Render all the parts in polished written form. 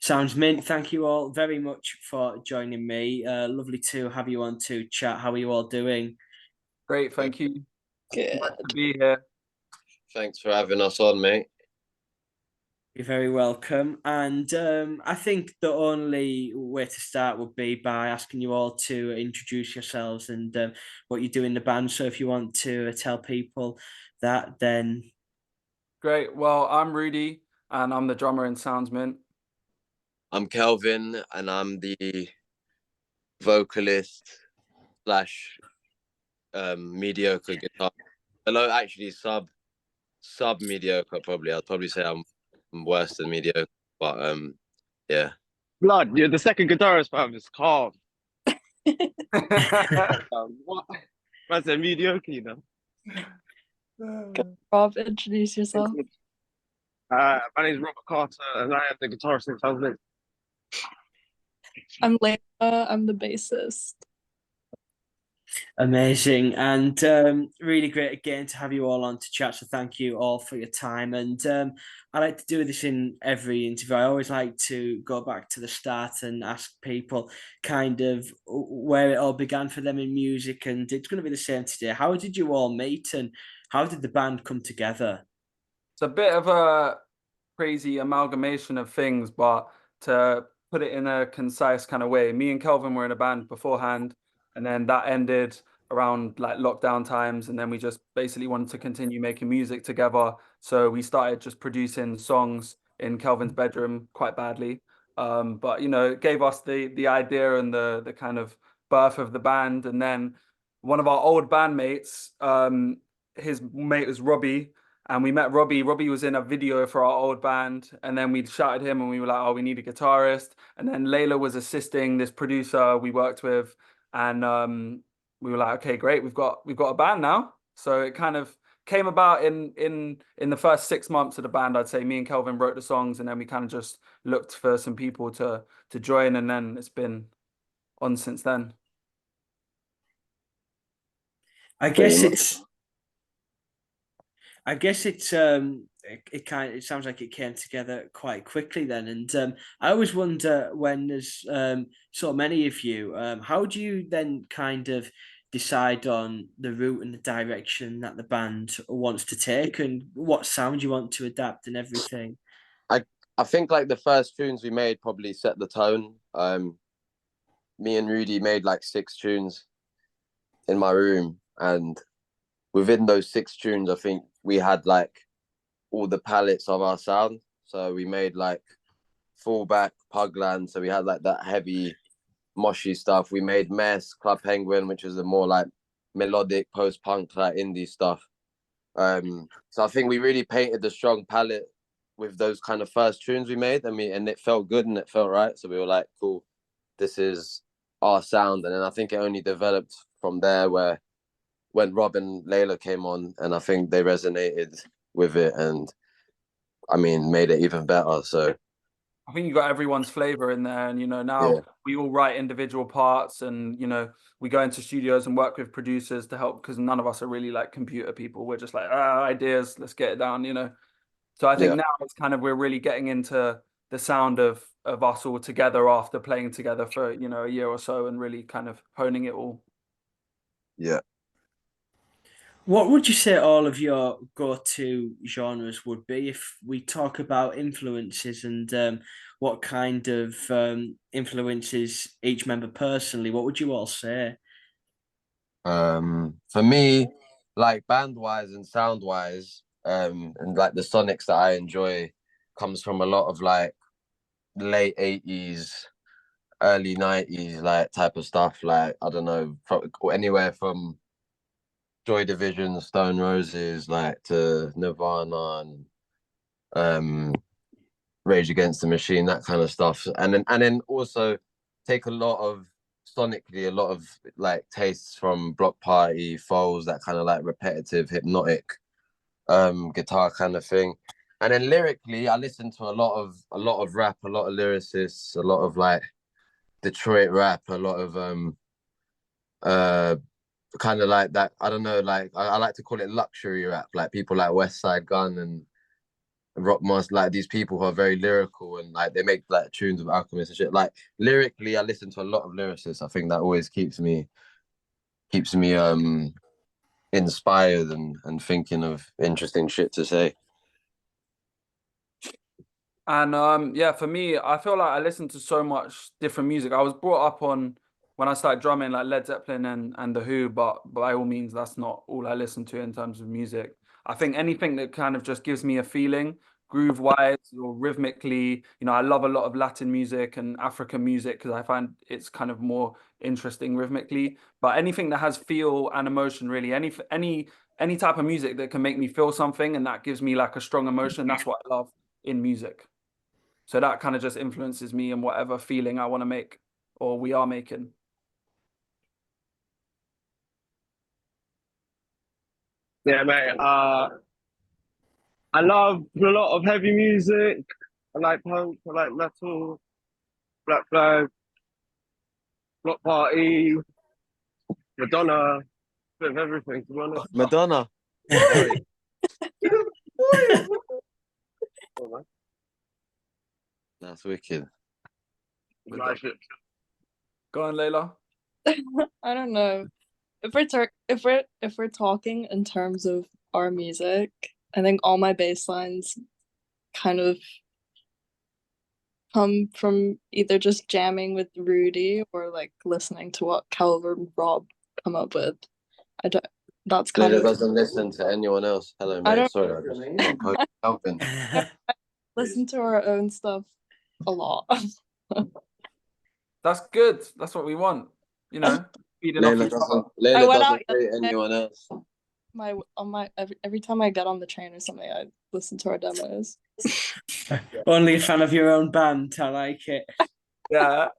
Sounds mint. Thank you all very much for joining me. Lovely to have you on to chat. How are you all doing? Great, thank you. Good. Glad to be here. Thanks for having us on, mate. You're very welcome. And I think the only way to start would be by asking you all to introduce yourselves and what you do in the band. So if you want to tell people that, then. Great. Well, I'm Rudy, and I'm the drummer in Soundsmint. I'm Kelvin, and I'm the vocalist slash mediocre guitar. Hello, actually, sub mediocre. Probably, I'd probably say I'm worse than mediocre, but yeah. Blood, you're the second guitarist, fam. It's calm. What? That's a mediocre, you know. Go, Rob, introduce yourself. My name is Robert Carter, and I am the guitarist in Kelvin. I'm Layla. I'm the bassist. Amazing, and really great again to have you all on to chat. So thank you all for your time. And I like to do this in every interview. I always like to go back to the start and ask people kind of where it all began for them in music. And it's going to be the same today. How did you all meet, and how did the band come together? It's a bit of a crazy amalgamation of things, but to put it in a concise kind of way, me and Kelvin were in a band beforehand, and then that ended around like lockdown times, and then we just basically wanted to continue making music together. So we started just producing songs in Kelvin's bedroom quite badly. But you know, it gave us the idea and the kind of birth of the band. And then one of our old bandmates, his mate was Robby, and we met Robby. Robby was in a video for our old band, and then we shouted him and we were like, oh, we need a guitarist. And then Layla was assisting this producer we worked with, and we were like, okay, great, we've got a band now. So it kind of came about in the first 6 months of the band. I'd say me and Kelvin wrote the songs, and then we kind of just looked for some people to join, and then it's been on since then. I guess it's it sounds like it came together quite quickly then. And I always wonder, when there's so many of you, how do you then kind of decide on the route and the direction that the band wants to take, and what sound you want to adapt and everything? I think like the first tunes we made probably set the tone. Me and Rudy made like 6 tunes in my room, and within those 6 tunes, I think we had like all the palettes of our sound. So we made like Fullback, Pugland. So we had like that heavy, moshy stuff. We made Mess, Club Penguin, which was the more like melodic post-punk, like indie stuff. So I think we really painted the strong palette with those kind of first tunes we made, and it felt good and it felt right. So we were like, cool, this is our sound. And then I think it only developed from there, where when Rob and Layla came on, and I think they resonated with it, and I mean, made it even better. So I think you got everyone's flavor in there, and you know, now we all write individual parts, and you know, we go into studios and work with producers to help, because none of us are really like computer people. We're just like, ideas, let's get it down, you know. So I think now it's kind of, we're really getting into the sound of us all together after playing together for, you know, a year or so, and really kind of honing it all. Yeah. What would you say all of your go-to genres would be, if we talk about influences, and what kind of influences each member personally? What would you all say? For me, like band-wise and sound-wise, and like the sonics that I enjoy comes from a lot of like late 80s, early 90s, like type of stuff. Like, I don't know, anywhere from Joy Division, Stone Roses, like to Nirvana and Rage Against the Machine, that kind of stuff. And then also take a lot of like tastes from Block Party, Foles, that kind of like repetitive, hypnotic guitar kind of thing. And then lyrically, I listen to a lot of rap, a lot of lyricists, a lot of like Detroit rap, a lot of kind of like that. I don't know, like I like to call it luxury rap, like people like West Side Gun rock monster, like these people who are very lyrical and like they make like tunes with Alchemist and shit. Like lyrically, I listen to a lot of lyricists. I think that always keeps me inspired and thinking of interesting shit to say. And yeah, for me, I feel like I listen to so much different music. I was brought up on when I started drumming like Led Zeppelin and The Who, but by all means, that's not all I listen to in terms of music. I think anything that kind of just gives me a feeling, groove wise or rhythmically, you know, I love a lot of Latin music and African music because I find it's kind of more interesting rhythmically. But anything that has feel and emotion, really, any type of music that can make me feel something and that gives me like a strong emotion, that's what I love in music. So that kind of just influences me in whatever feeling I want to make or we are making. Yeah, mate. I love a lot of heavy music. I like punk. I like metal. Black Flag. Block Party. Madonna. Bit of everything, to be honest. Madonna. That's wicked. Nice shit. Go on, Layla. I don't know. If we're talking in terms of our music, I think all my bass lines kind of come from either just jamming with Rudy or like listening to what Kelvin and Rob come up with. I don't. That's kind Layla of. doesn't listen to anyone else. Hello, I mate. don't Sorry, I just got posted something. listen to our own stuff a lot. That's good. That's what we want. You know, feeding off Layla each other. Layla went doesn't out rate anyone else. every time I get on the train or something, I listen to our demos. Only a fan of your own band. I like it. Yeah.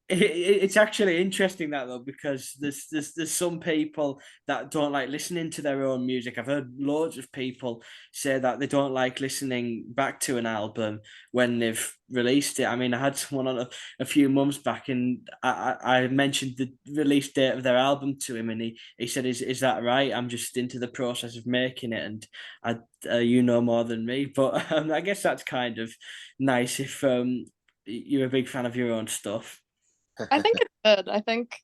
It's actually interesting that though, because there's some people that don't like listening to their own music. I've heard loads of people say that they don't like listening back to an album when they've released it. I mean, I had someone on a few months back, and I mentioned the release date of their album to him, and he said, "Is that right? I'm just into the process of making it, and you know more than me." But I guess that's kind of nice if you're a big fan of your own stuff. I think it's good. I think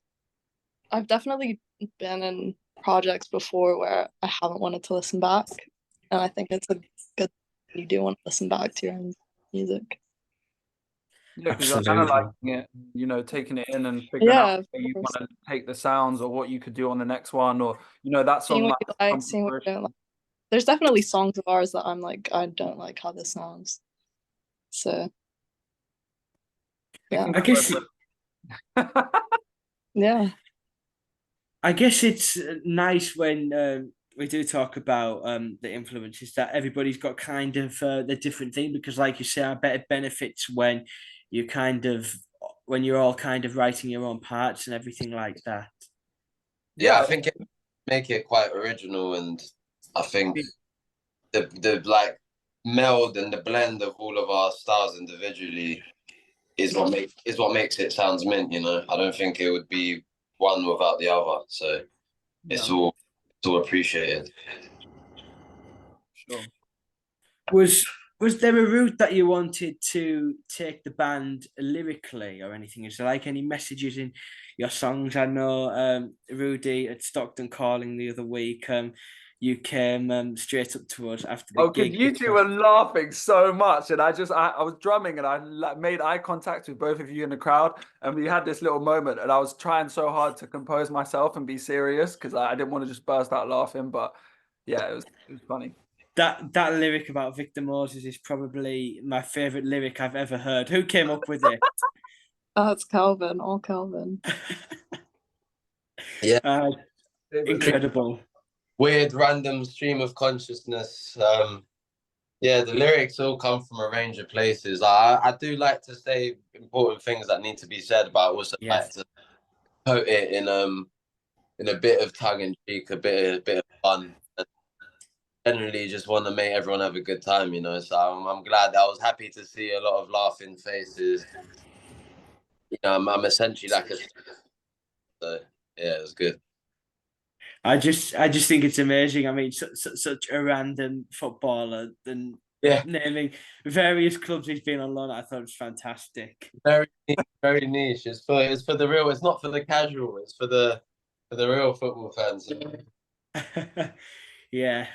I've definitely been in projects before where I haven't wanted to listen back, and I think it's a good you do want to listen back to your own music. Yeah, because you're analyzing it, you know, taking it in and figuring out where you want to take the sounds or what you could do on the next one, or you know, that seeing song what you like, come seeing what you fruition. don't like. There's definitely songs of ours that I'm like, I don't like how this sounds. So yeah, I guess yeah. I guess it's nice when we do talk about the influences that everybody's got kind of the different thing, because like you say, I bet it benefits when you kind of when you're all kind of writing your own parts and everything like that. Yeah, I think it make it quite original, and I think the like meld and the blend of all of our styles individually is what makes it sounds mint. You know, I don't think it would be one without the other. So it's all appreciated. Sure. Was there a route that you wanted to take the band lyrically or anything? Is there like any messages in your songs? I know Rudy at Stockton Calling the other week, you came straight up to us after the gig. You two were laughing so much, and I was drumming, and I made eye contact with both of you in the crowd, and we had this little moment, and I was trying so hard to compose myself and be serious because I didn't want to just burst out laughing, but yeah, it was funny. That lyric about Victor Moses is probably my favorite lyric I've ever heard. Who came up with it? Oh, it's Kelvin, all Kelvin. Yeah, incredible. Weird random stream of consciousness. Yeah, the lyrics all come from a range of places. I do like to say important things that need to be said, but I also like to put it in a bit of tongue in cheek, a bit of fun. Generally just want to make everyone have a good time, you know. So I'm glad. I was happy to see a lot of laughing faces. You know, I'm essentially like so yeah, it was good. I just think it's amazing. I mean, such a random footballer, and Yeah, naming various clubs he's been on loan. I thought it was fantastic. very niche. It's for the real. It's not for the casual. It's for the real football fans. Yeah,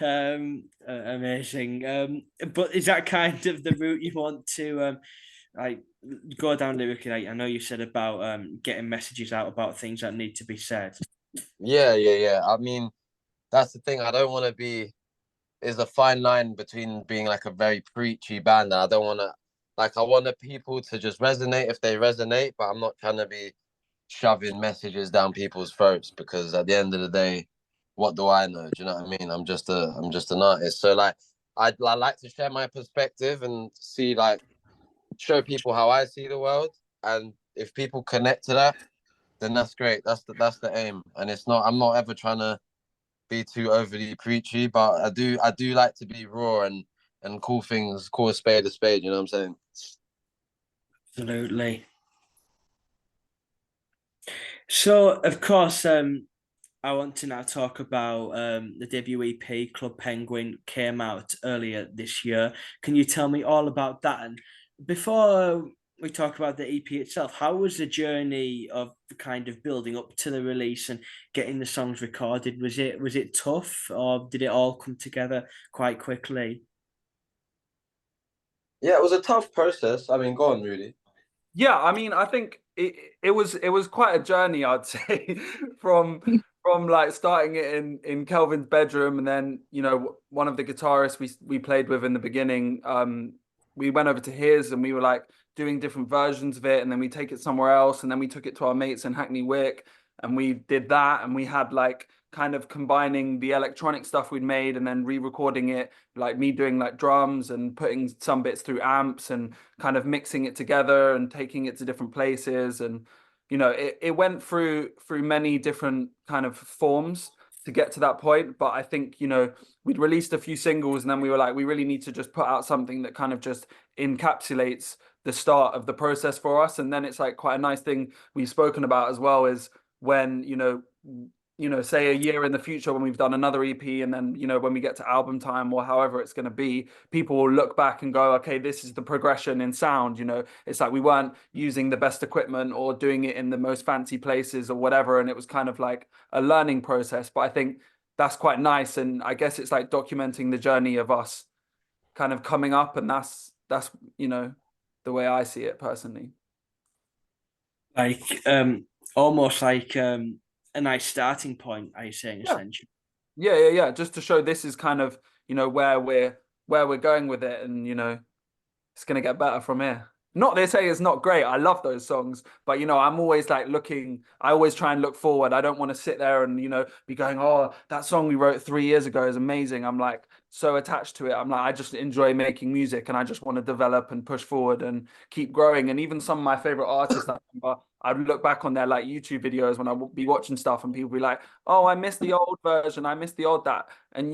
amazing. But is that kind of the route you want to like go down lyrically? Like, I know you said about getting messages out about things that need to be said. Yeah. I mean, that's the thing. I don't want to be. There's a fine line between being like a very preachy band, and I don't want to. Like, I want the people to just resonate if they resonate, but I'm not trying to be shoving messages down people's throats because at the end of the day, what do I know? Do you know what I mean? I'm just an artist. So like I like to share my perspective and see like show people how I see the world. And if people connect to that, then that's great. That's the aim. And it's not I'm not ever trying to be too overly preachy, but I do like to be raw and call a spade, you know what I'm saying? Absolutely. So, of course, I want to now talk about the debut EP Club Penguin came out earlier this year. Can you tell me all about that? And before we talk about the EP itself, how was the journey of kind of building up to the release and getting the songs recorded? Was it tough, or did it all come together quite quickly? Yeah, it was a tough process. I mean, go on, Rudy. Yeah, I mean, I think it was quite a journey, I'd say, from like starting it in Kelvin's bedroom, and then one of the guitarists we played with in the beginning, we went over to his, and we were like doing different versions of it, and then we take it somewhere else, and then we took it to our mates in Hackney Wick, and we did that, and we had like kind of combining the electronic stuff we'd made and then re-recording it, like me doing like drums and putting some bits through amps and kind of mixing it together and taking it to different places. And it went through many different kind of forms to get to that point. But I think we'd released a few singles, and then we were like, we really need to just put out something that kind of just encapsulates the start of the process for us. And then it's like quite a nice thing we've spoken about as well, is when say a year in the future when we've done another EP, and then when we get to album time or however it's going to be, people will look back and go, okay, this is the progression in sound. It's like we weren't using the best equipment or doing it in the most fancy places or whatever, and it was kind of like a learning process. But I think that's quite nice, and I guess it's like documenting the journey of us kind of coming up, and that's the way I see it personally. Like almost like a nice starting point, are you saying, Yeah. essentially? Yeah. Just to show this is kind of, where we're going with it, and it's gonna get better from here. Not they say it's not great. I love those songs, but I'm always like looking. I always try and look forward. I don't want to sit there and be going, "Oh, that song we wrote 3 years ago is amazing." I'm like so attached to it. I'm like, I just enjoy making music, and I just want to develop and push forward and keep growing. And even some of my favorite artists, I remember, I'd look back on their like YouTube videos when I would be watching stuff, and people be like, "Oh, I missed the old version. I missed the old that." And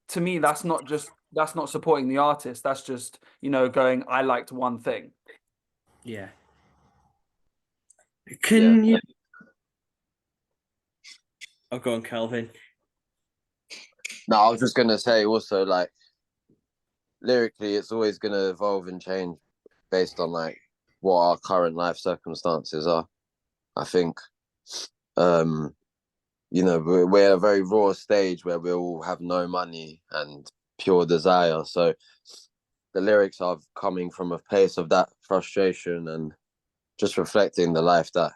to me, that's not supporting the artist. That's just going, I liked one thing. Yeah. Yeah. Can you? Oh, go on, Kelvin. No, I was just gonna say also like lyrically, it's always gonna evolve and change based on like what our current life circumstances are. I think, um, we're at a very raw stage where we all have no money and pure desire. So the lyrics are coming from a place of that frustration and just reflecting the life that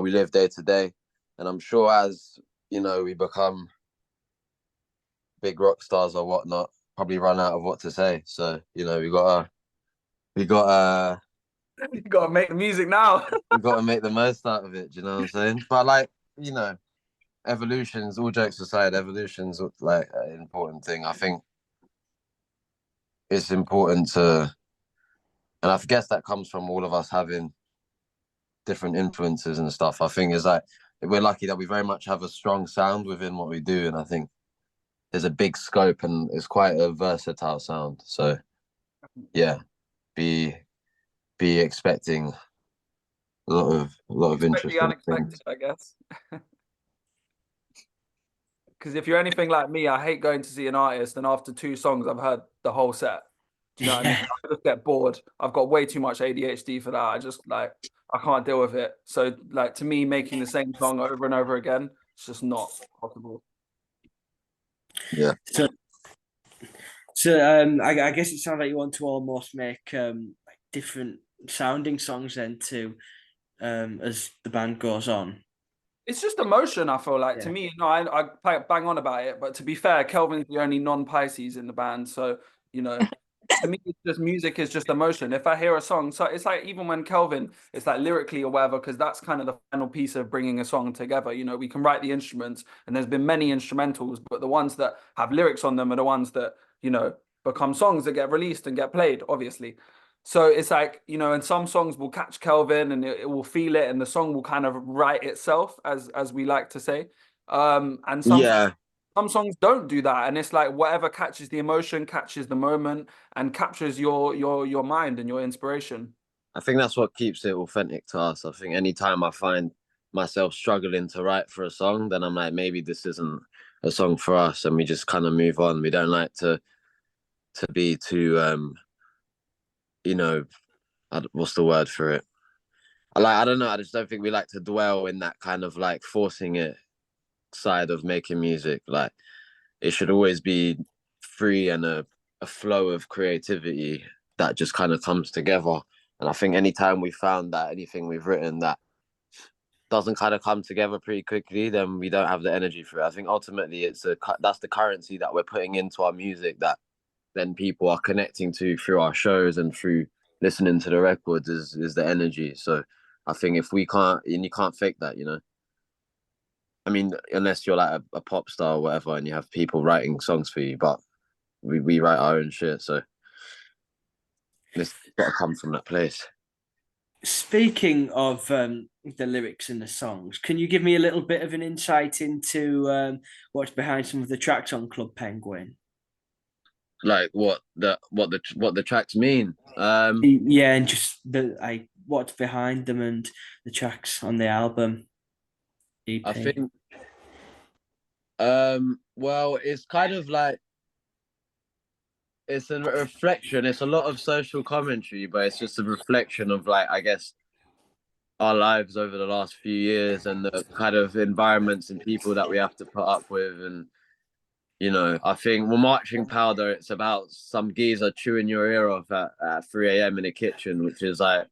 we live day to day. And I'm sure as we become big rock stars or whatnot, probably run out of what to say. So we gotta You gotta make the music now. we gotta make the most out of it. Do you know what I'm saying? But like evolutions. All jokes aside, evolutions like an important thing. I think it's important to, and I guess that comes from all of us having different influences and stuff. I think is like we're lucky that we very much have a strong sound within what we do, and I think there's a big scope and it's quite a versatile sound. So yeah, be expecting a lot of Expect the interesting unexpected, things. I guess. Because if you're anything like me, I hate going to see an artist and after 2 songs, I've heard the whole set. Do you know what I mean? I just get bored. I've got way too much ADHD for that. I just like, I can't deal with it. So like, to me, making the same song over and over again, it's just not possible. Yeah. So I guess it sounds like you want to almost make like different sounding songs then too, as the band goes on. It's just emotion, I feel like. Yeah. To me, no, I bang on about it. But to be fair, Kelvin's the only non-Pisces in the band. So, you know, to me, it's just music is just emotion. If I hear a song, so it's like even when Kelvin, it's like lyrically or whatever, because that's kind of the final piece of bringing a song together. You know, we can write the instruments and there's been many instrumentals, but the ones that have lyrics on them are the ones that, you know, become songs that get released and get played, obviously. So it's like, you know, and some songs will catch Kelvin and it will feel it and the song will kind of write itself, as we like to say. And some songs don't do that. And it's like whatever catches the emotion, catches the moment, and captures your mind and your inspiration. I think that's what keeps it authentic to us. I think anytime I find myself struggling to write for a song, then I'm like, maybe this isn't a song for us, and we just kind of move on. We don't like to be too you know, what's the word for it? I don't know. I just don't think we like to dwell in that kind of like forcing it side of making music. Like it should always be free and a flow of creativity that just kind of comes together. And I think anytime we found that anything we've written that doesn't kind of come together pretty quickly, then we don't have the energy for it. I think ultimately that's the currency that we're putting into our music that then people are connecting to through our shows and through listening to the records is the energy. So I think if we can't, and you can't fake that, you know. I mean, unless you're like a pop star or whatever, and you have people writing songs for you, but we write our own shit, so it's got to come from that place. Speaking of the lyrics in the songs, can you give me a little bit of an insight into what's behind some of the tracks on Club Penguin? Like what the tracks mean. Yeah, and just what's behind them and the tracks on the album. EP. I think well, it's kind of like it's a reflection. It's a lot of social commentary, but it's just a reflection of like, I guess, our lives over the last few years and the kind of environments and people that we have to put up with. And you know, I think we're Marching Powder, it's about some geezer chewing your ear off at 3 a.m. in the kitchen, which is like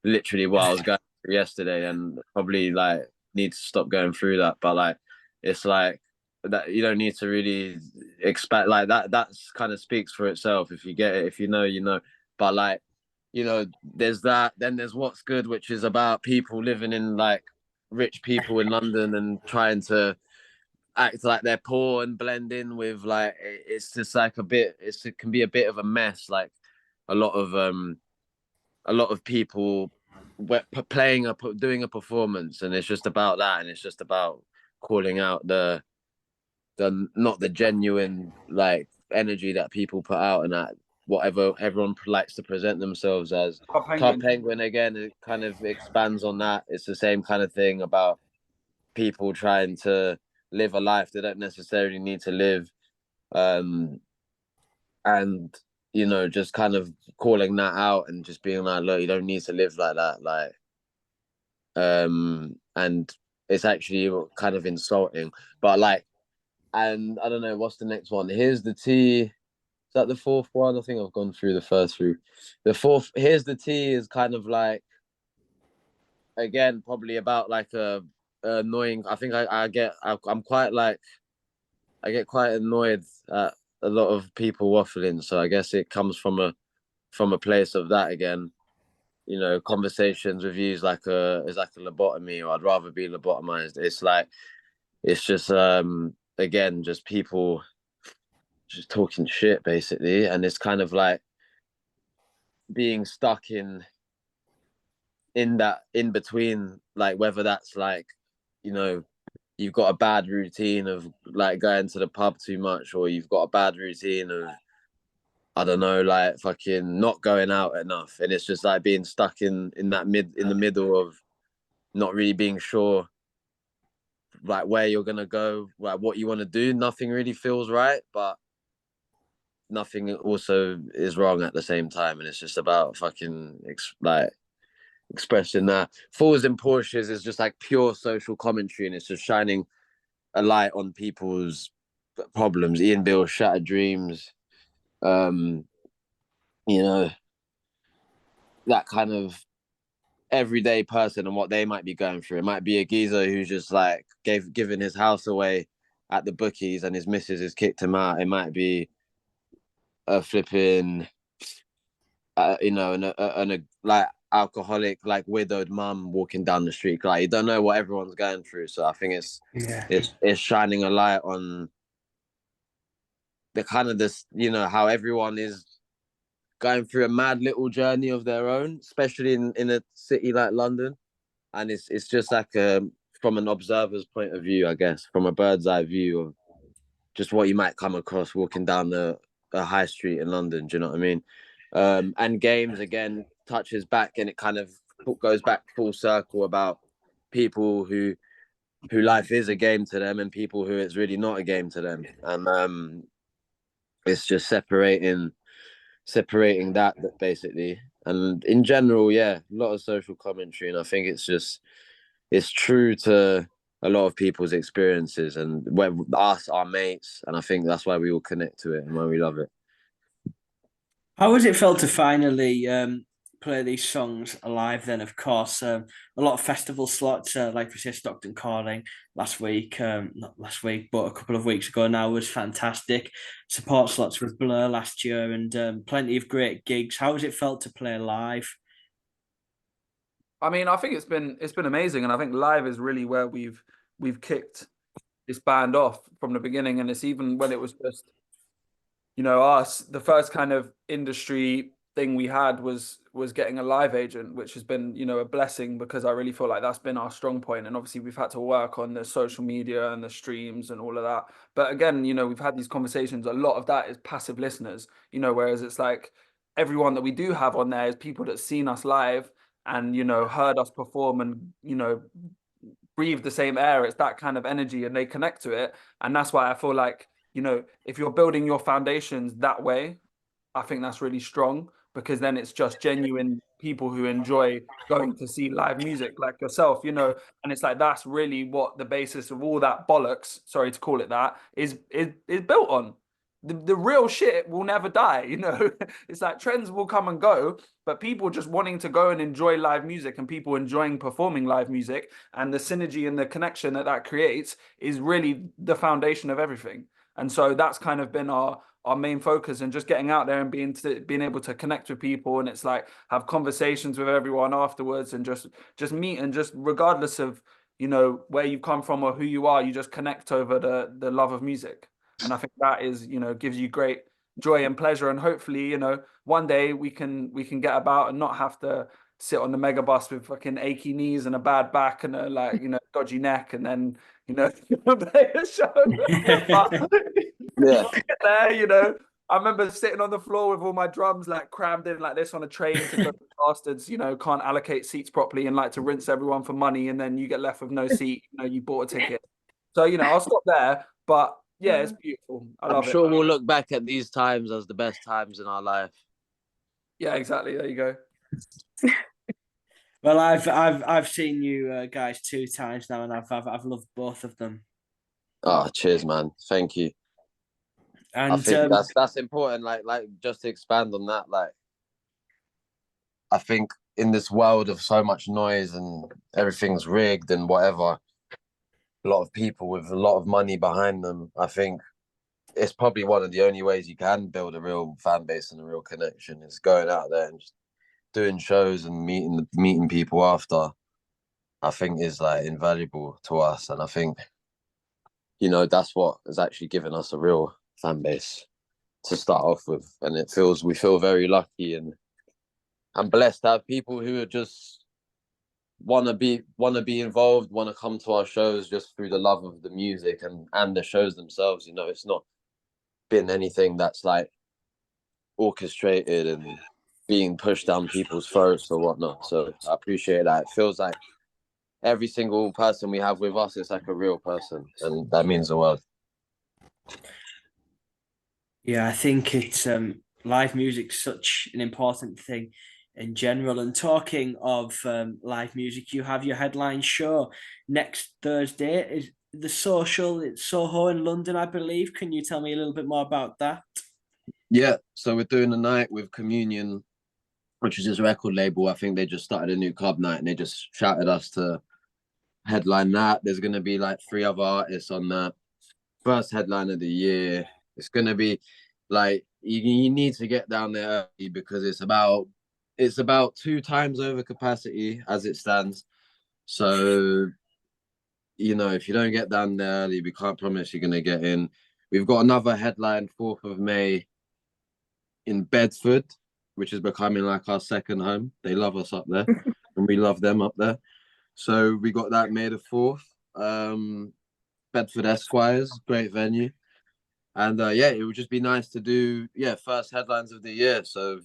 literally what I was going through yesterday, and probably like need to stop going through that. But like it's like that, you don't need to really expect like that. That's kind of speaks for itself. If you get it, if you know, you know. But like, you know, there's that. Then there's What's Good, which is about people living in like rich people in London and trying to act like they're poor and blend in with like it's just like it can be a bit of a mess. Like a lot of people doing a performance, and it's just about that, and it's just about calling out the not the genuine like energy that people put out, and that whatever everyone likes to present themselves as. Club Penguin again, it kind of expands on that. It's the same kind of thing about people trying to live a life they don't necessarily need to live, and you know, just kind of calling that out and just being like, look, you don't need to live like that, like and it's actually kind of insulting, but like, and I don't know what's the next one. Here's the tea. Is that the fourth one? I think I've gone through the first three. The fourth, Here's the tea, is kind of like, again, probably about like a annoying. I think I'm quite like, I get quite annoyed at a lot of people waffling. So I guess it comes from a place of that again. You know, conversations with you is like a lobotomy, or I'd rather be lobotomized. It's like, it's just again, just people just talking shit basically, and it's kind of like being stuck in that in between, like whether that's like, you know, you've got a bad routine of like going to the pub too much, or you've got a bad routine of, I don't know, like fucking not going out enough, and it's just like being stuck in the middle of not really being sure like where you're gonna go, like what you want to do. Nothing really feels right, but nothing also is wrong at the same time, and it's just about fucking like expressing that. Fools in Porsches is just like pure social commentary, and it's just shining a light on people's problems. Ian Bill's Shattered Dreams, you know, that kind of everyday person and what they might be going through. It might be a geezer who's just like giving his house away at the bookies and his missus has kicked him out. It might be a flipping, you know, and a like alcoholic, like widowed mum walking down the street. Like you don't know what everyone's going through. So I think it's shining a light on the kind of this, you know, how everyone is going through a mad little journey of their own, especially in a city like London. And it's just like from an observer's point of view, I guess, from a bird's eye view of just what you might come across walking down the high street in London. Do you know what I mean? And Games again touches back, and it kind of goes back full circle about people who life is a game to them and people who it's really not a game to them. And it's just separating that basically. And in general, yeah, a lot of social commentary, and I think it's true to a lot of people's experiences, and when us, our mates, and I think that's why we all connect to it and why we love it. How has it felt to finally play these songs live then? Of course, a lot of festival slots, like we said, Stockton Calling last week, not last week, but a couple of weeks ago now was fantastic. Support slots with Blur last year and plenty of great gigs. How has it felt to play live? I mean, I think it's been amazing, and I think live is really where we've kicked this band off from the beginning, and it's even when it was just, you know, us, the first kind of industry thing we had was getting a live agent, which has been, you know, a blessing, because I really feel like that's been our strong point. And obviously we've had to work on the social media and the streams and all of that. But again, you know, we've had these conversations. A lot of that is passive listeners, you know, whereas it's like everyone that we do have on there is people that seen us live and, you know, heard us perform and, you know, breathe the same air. It's that kind of energy and they connect to it. And that's why I feel like, you know, if you're building your foundations that way, I think that's really strong, because then it's just genuine people who enjoy going to see live music like yourself, you know, and it's like that's really what the basis of all that bollocks, sorry to call it that, is built on. The real shit will never die, you know. It's like trends will come and go, but people just wanting to go and enjoy live music and people enjoying performing live music and the synergy and the connection that that creates is really the foundation of everything. And so that's kind of been our main focus, and just getting out there and being able to connect with people, and it's like have conversations with everyone afterwards, and just meet, and just regardless of, you know, where you come from or who you are, you just connect over the love of music. And I think that is, you know, gives you great joy and pleasure, and hopefully, you know, one day we can get about and not have to sit on the mega bus with fucking achy knees and a bad back and a, like, you know, dodgy neck, and then, you know, play a show. But Yeah. there, you know, I remember sitting on the floor with all my drums like crammed in like this on a train because the bastards, you know, can't allocate seats properly and like to rinse everyone for money, and then you get left with no seat. You know, you bought a ticket. So, you know, I'll stop there. But yeah, it's beautiful. I I'm love sure it. we'll look back at these times as the best times in our life. Yeah, exactly. There you go. Well, I've seen you guys 2 times now, and I've loved both of them. Oh, cheers, man. Thank you. And I think that's important. Like just to expand on that, like I think in this world of so much noise and everything's rigged and whatever, a lot of people with a lot of money behind them, I think it's probably one of the only ways you can build a real fan base and a real connection is going out there and just doing shows and meeting people after. I think is like invaluable to us, and I think, you know, that's what has actually given us a real fan base to start off with, and we feel very lucky and blessed to have people who are just want to be involved, want to come to our shows just through the love of the music and the shows themselves. You know, it's not been anything that's like orchestrated and being pushed down people's throats or whatnot. So I appreciate that. It feels like every single person we have with us is like a real person, and that means the world. Yeah, I think it's live music's such an important thing in general. And talking of live music, you have your headline show next Thursday. Is the Social? It's Soho in London, I believe. Can you tell me a little bit more about that? Yeah, so we're doing a night with Communion, which is his record label. I think they just started a new club night, and they just shouted us to headline that. There's gonna be like 3 other artists on that. First headline of the year. It's gonna be like you need to get down there early because it's about 2 times over capacity as it stands. So if you don't get down there early, we can't promise you're gonna get in. We've got another headline 4th of May in Bedford, which is becoming like our second home. They love us up there, and we love them up there. So we got that May the 4th. Bedford Esquires, great venue. And it would just be nice to do first headlines of the year. So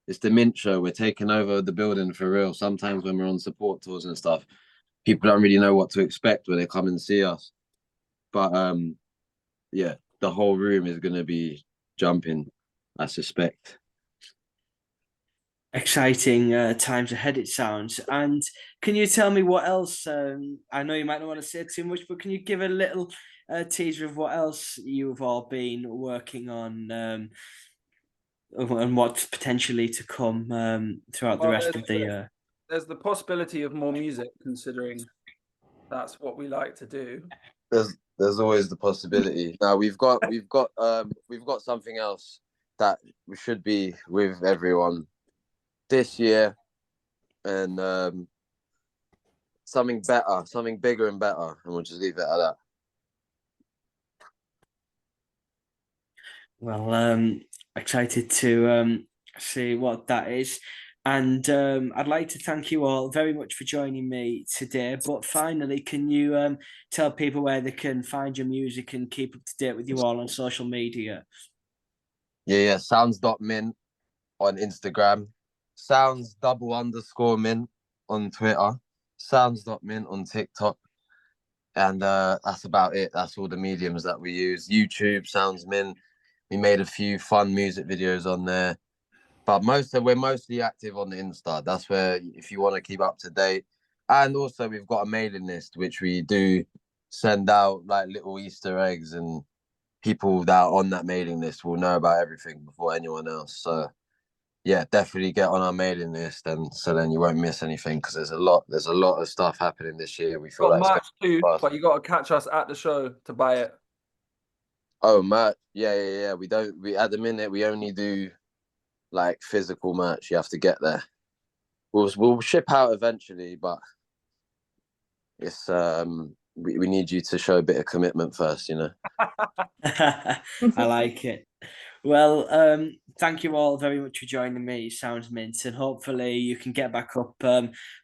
it's the Mint Show. We're taking over the building for real. Sometimes when we're on support tours and stuff, people don't really know what to expect when they come and see us. But the whole room is going to be jumping, I suspect. Exciting times ahead, it sounds. And can you tell me what else? I know you might not want to say too much, but can you give a little teaser of what else you've all been working on and what's potentially to come throughout the rest of the year? There's the possibility of more music, considering that's what we like to do. There's always the possibility. Now we've got something else that we should be with everyone this year, and something better, something bigger and better, and we'll just leave it at that. Well, excited to see what that is. And I'd like to thank you all very much for joining me today. But finally, can you tell people where they can find your music and keep up to date with you all on social media? Yeah. Sounds.mint on Instagram. Sounds_mint on Twitter. Sounds.mint on TikTok. And that's about it. That's all the mediums that we use. YouTube, Sounds.mint. We made a few fun music videos on there. But we're mostly active on the Insta. That's where, if you want to keep up to date. And also we've got a mailing list, which we do send out like little Easter eggs, and people that are on that mailing list will know about everything before anyone else. So yeah, definitely get on our mailing list, and so then you won't miss anything, because there's a lot of stuff happening this year. We feel Got like merch too, but you got to catch us at the show to buy it. Oh, merch. Yeah. We at the minute we only do like physical merch. You have to get there. We'll ship out eventually, but it's we need you to show a bit of commitment first, I like it. Well, thank you all very much for joining me. Sounds mint, and hopefully you can get back up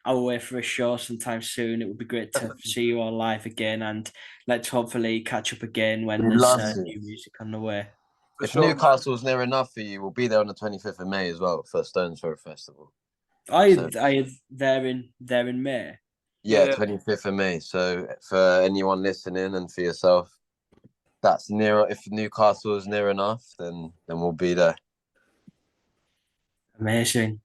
our way for a show sometime soon. It would be great to see you all live again, and let's hopefully catch up again when there's new music on the way. If Newcastle's near enough for you, we'll be there on the 25th of May as well for Stones Throw Festival. Are you there in May? Yeah, 25th of May. So for anyone listening and for yourself, that's near. If Newcastle is near enough, then we'll be there. Amazing.